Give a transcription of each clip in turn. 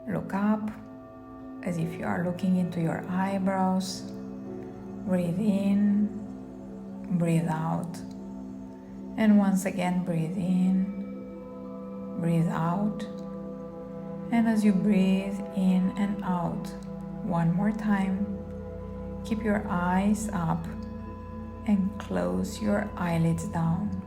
Look up as if you are looking into your eyebrows. Breathe in, breathe out. And once again, breathe in, breathe out. And as you breathe in and out, one more time, keep your eyes up and close your eyelids down,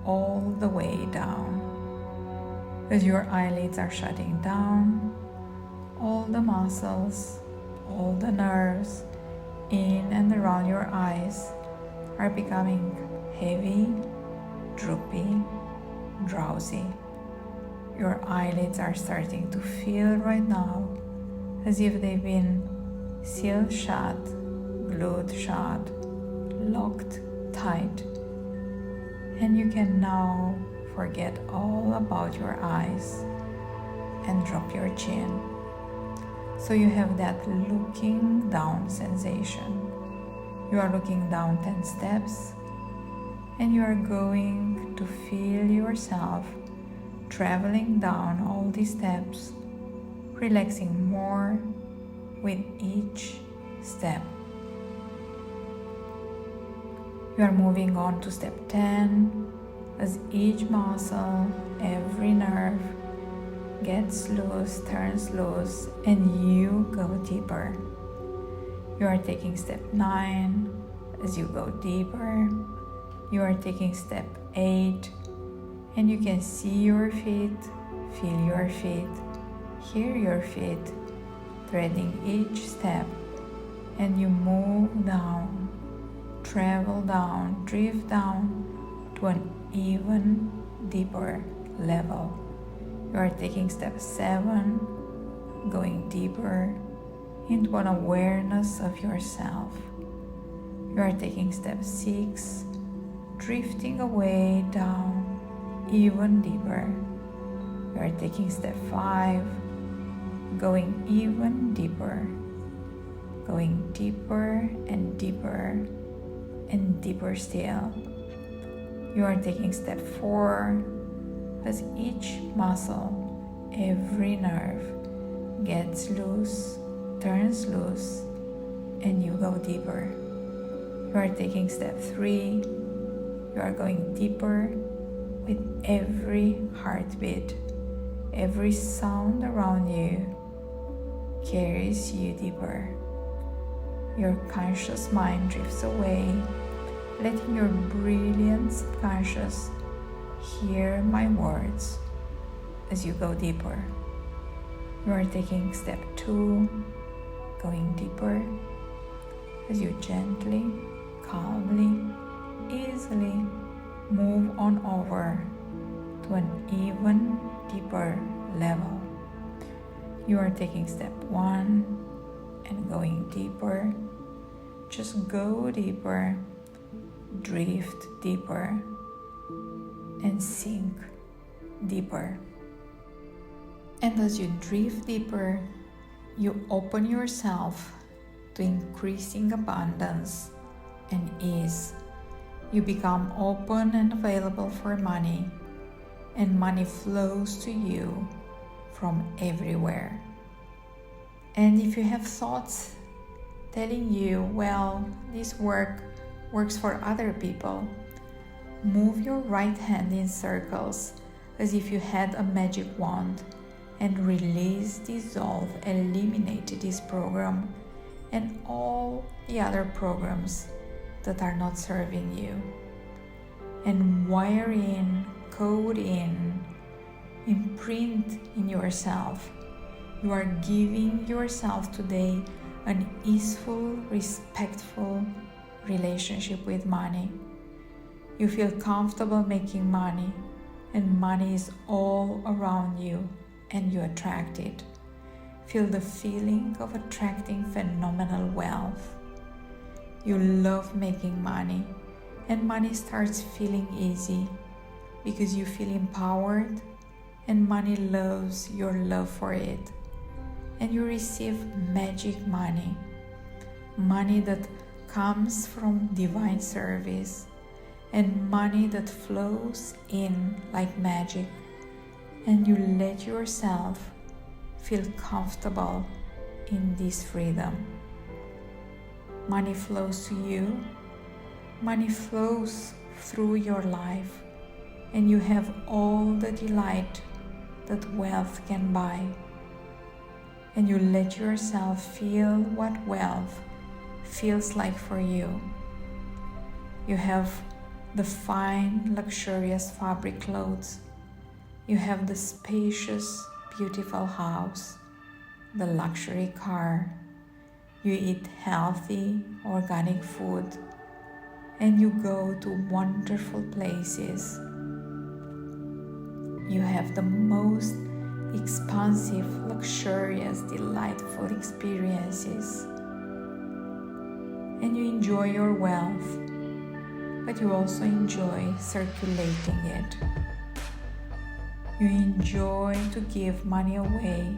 all the way down. As your eyelids are shutting down, all the muscles, all the nerves in and around your eyes are becoming heavy, droopy, drowsy. Your eyelids are starting to feel right now as if they've been sealed shut, glued shut, locked tight. And you can now forget all about your eyes and drop your chin. So you have that looking down sensation. You are looking down 10 steps and you are going to feel yourself traveling down all these steps, relaxing more with each step. You are moving on to step 10 as each muscle, every nerve gets loose, turns loose, and you go deeper. You are taking step 9 as you go deeper. You are taking step 8 and you can see your feet, feel your feet, hear your feet, threading each step, and you move down, travel down, drift down to an even deeper level. You are taking step 7, going deeper into an awareness of yourself. You are taking step 6, drifting away down even deeper. You are taking step 5, going even deeper, going deeper and deeper and deeper still. You are taking step 4 as each muscle, every nerve gets loose, turns loose, and you go deeper. You are taking step 3. You are going deeper with every heartbeat. Every sound around you carries you deeper. Your conscious mind drifts away, letting your brilliant subconscious hear my words as you go deeper. You are taking step 2, going deeper as you gently, calmly, easily move on over to an even deeper level. You are taking step 1 and going deeper. Just go deeper, drift deeper, and sink deeper. And as you drift deeper, you open yourself to increasing abundance and ease. You become open and available for money, and money flows to you from everywhere. And if you have thoughts telling you, well, this works for other people, move your right hand in circles as if you had a magic wand and release, dissolve, eliminate this program and all the other programs that are not serving you. And wire in, code in, imprint in yourself. You are giving yourself today an easeful, respectful relationship with money. You feel comfortable making money, and money is all around you, and you attract it. Feel the feeling of attracting phenomenal wealth. You love making money, and money starts feeling easy because you feel empowered, and money loves your love for it. And you receive magic money, money that comes from divine service, and money that flows in like magic. And you let yourself feel comfortable in this freedom. Money flows to you, money flows through your life, and you have all the delight that wealth can buy. And you let yourself feel what wealth feels like for you. You have the fine, luxurious fabric clothes. You have the spacious, beautiful house, the luxury car. You eat healthy, organic food, and you go to wonderful places. You have the most expansive, luxurious, delightful experiences. And you enjoy your wealth, but you also enjoy circulating it. You enjoy to give money away,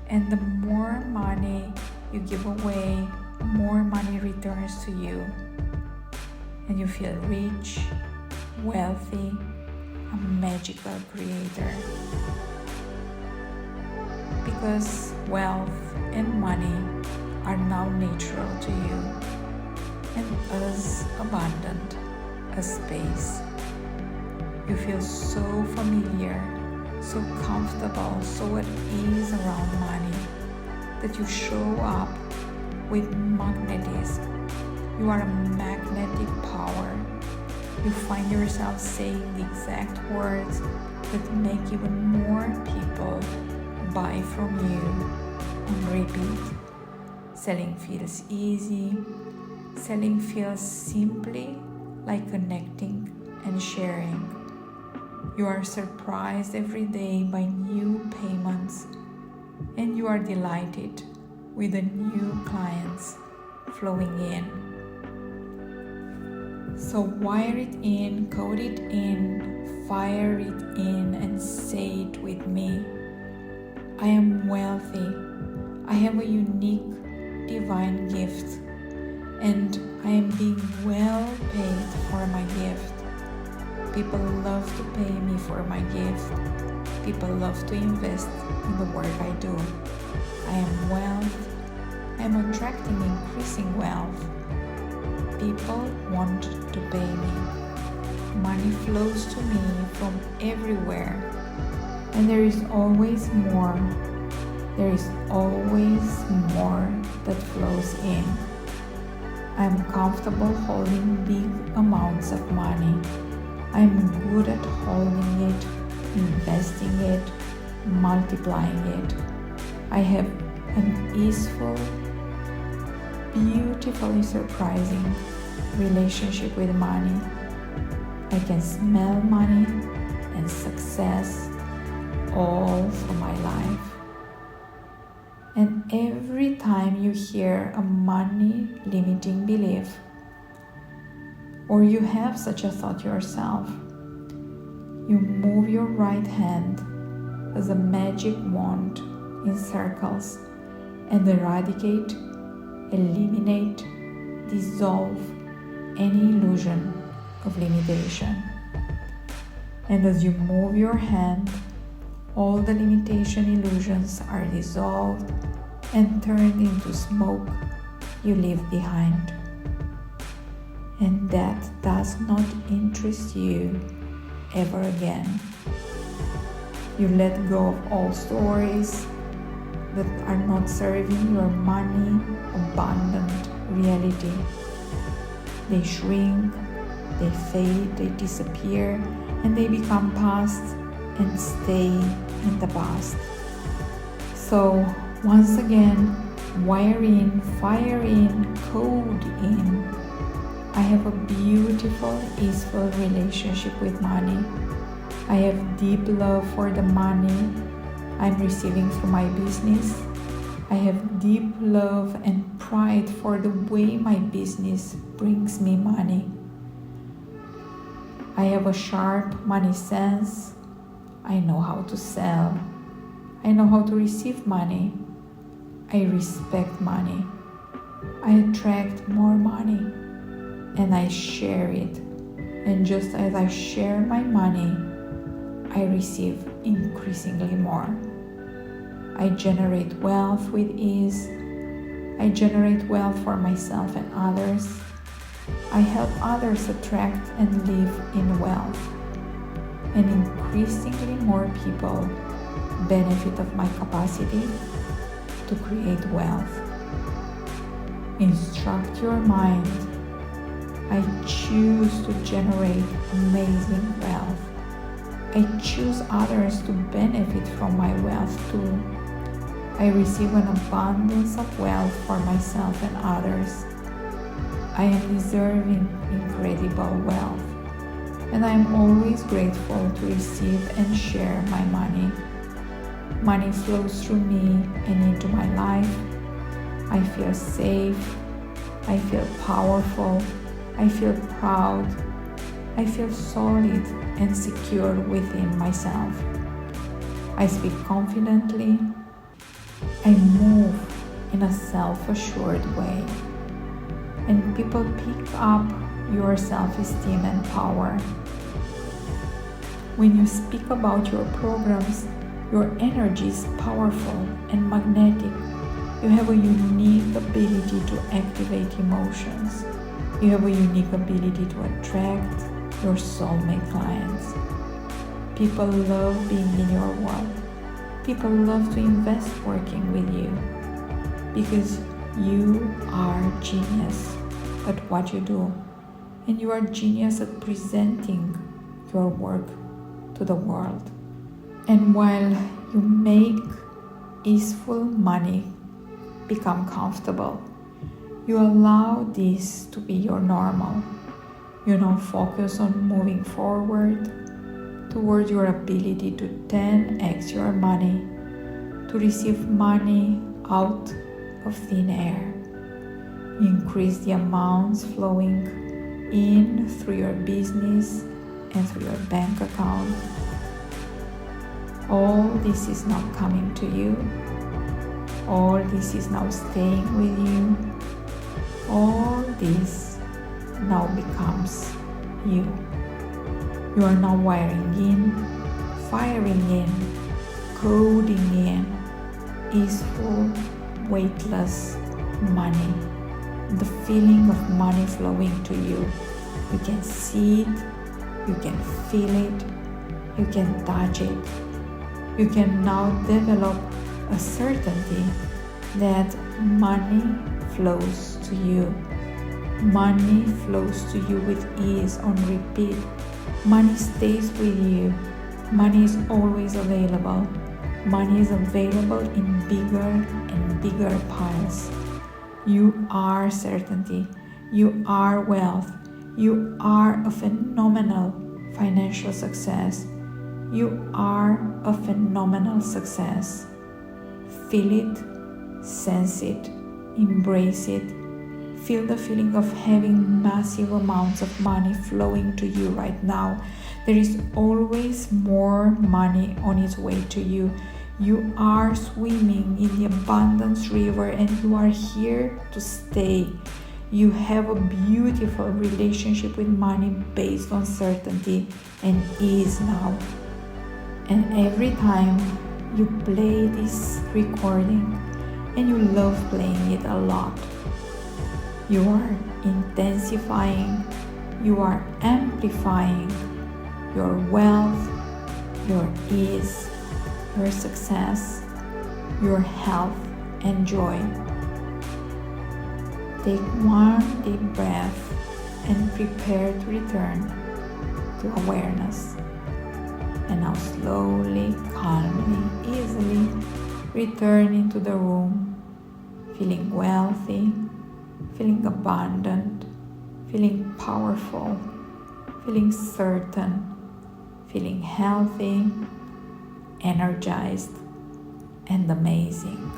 and the more money you give away, more money returns to you, and you feel rich, wealthy, a magical creator. Because wealth and money are now natural to you and as abundant as space. You feel so familiar, so comfortable, so at ease around money that you show up with magnetism. You are a magnetic power. You find yourself saying the exact words that make even more people buy from you and repeat. Selling feels easy. Selling feels simply like connecting and sharing. You are surprised every day by new payments, and you are delighted with the new clients flowing in. So wire it in, code it in, fire it in, and say it with me. I am wealthy. I have a unique divine gift, and I am being well paid for my gift. People love to pay me for my gift. People love to invest in the work I do. I am wealth. I am attracting increasing wealth. People want to pay me. Money flows to me from everywhere, and there is always more. There is always more that flows in. I am comfortable holding big amounts of money. I am good at holding it, investing it, multiplying it. I have an easeful, beautifully surprising relationship with money. I can smell money and success all through my life. And every time you hear a money limiting belief, or you have such a thought yourself, you move your right hand as a magic wand in circles and eradicate, eliminate, dissolve any illusion of limitation. And as you move your hand, all the limitation illusions are dissolved and turned into smoke you leave behind. And that does not interest you ever again. You let go of all stories that are not serving your money abundant reality. They shrink, they fade, they disappear, and they become past and stay in the past. So once again, wire in, fire in, code in. I have a beautiful, easeful relationship with money. I have deep love for the money I'm receiving through my business. I have deep love and pride for the way my business brings me money. I have a sharp money sense. I know how to sell. I know how to receive money. I respect money. I attract more money. And I share it. And just as I share my money, I receive increasingly more. I generate wealth with ease. I generate wealth for myself and others. I help others attract and live in wealth. And increasingly more people benefit of my capacity to create wealth. Instruct your mind. I choose to generate amazing wealth. I choose others to benefit from my wealth too. I receive an abundance of wealth for myself and others. I am deserving incredible wealth, and I am always grateful to receive and share my money. Money flows through me and into my life. I feel safe. I feel powerful. I feel proud. I feel solid and secure within myself. I speak confidently. I move in a self-assured way. And people pick up your self-esteem and power. When you speak about your programs, your energy is powerful and magnetic. You have a unique ability to activate emotions. You have a unique ability to attract your soulmate clients. People love being in your world. People love to invest working with you because you are genius at what you do, and you are genius at presenting your work to the world. And while you make easeful money become comfortable, you allow this to be your normal. You now focus on moving forward toward your ability to 10x your money, to receive money out of thin air. You increase the amounts flowing in through your business and through your bank account. All this is now coming to you. All this is now staying with you. All this now becomes you. You are now wiring in, firing in, coding in easeful, weightless money. The feeling of money flowing to you. You can see it, you can feel it, you can touch it. You can now develop a certainty that money flows to you. Money flows to you with ease on repeat. Money stays with you. Money is always available. Money is available in bigger and bigger piles. You are certainty. You are wealth. You are a phenomenal financial success. You are a phenomenal success. Feel it, sense it, embrace it. Feel the feeling of having massive amounts of money flowing to you right now. There is always more money on its way to you. You are swimming in the abundance river and you are here to stay. You have a beautiful relationship with money based on certainty and ease now. And every time you play this recording, and you love playing it a lot, you are intensifying, you are amplifying your wealth, your ease, your success, your health and joy. Take one deep breath and prepare to return to awareness. And now slowly, calmly, easily return into the room, feeling wealthy, feeling abundant, feeling powerful, feeling certain, feeling healthy, energized, and amazing.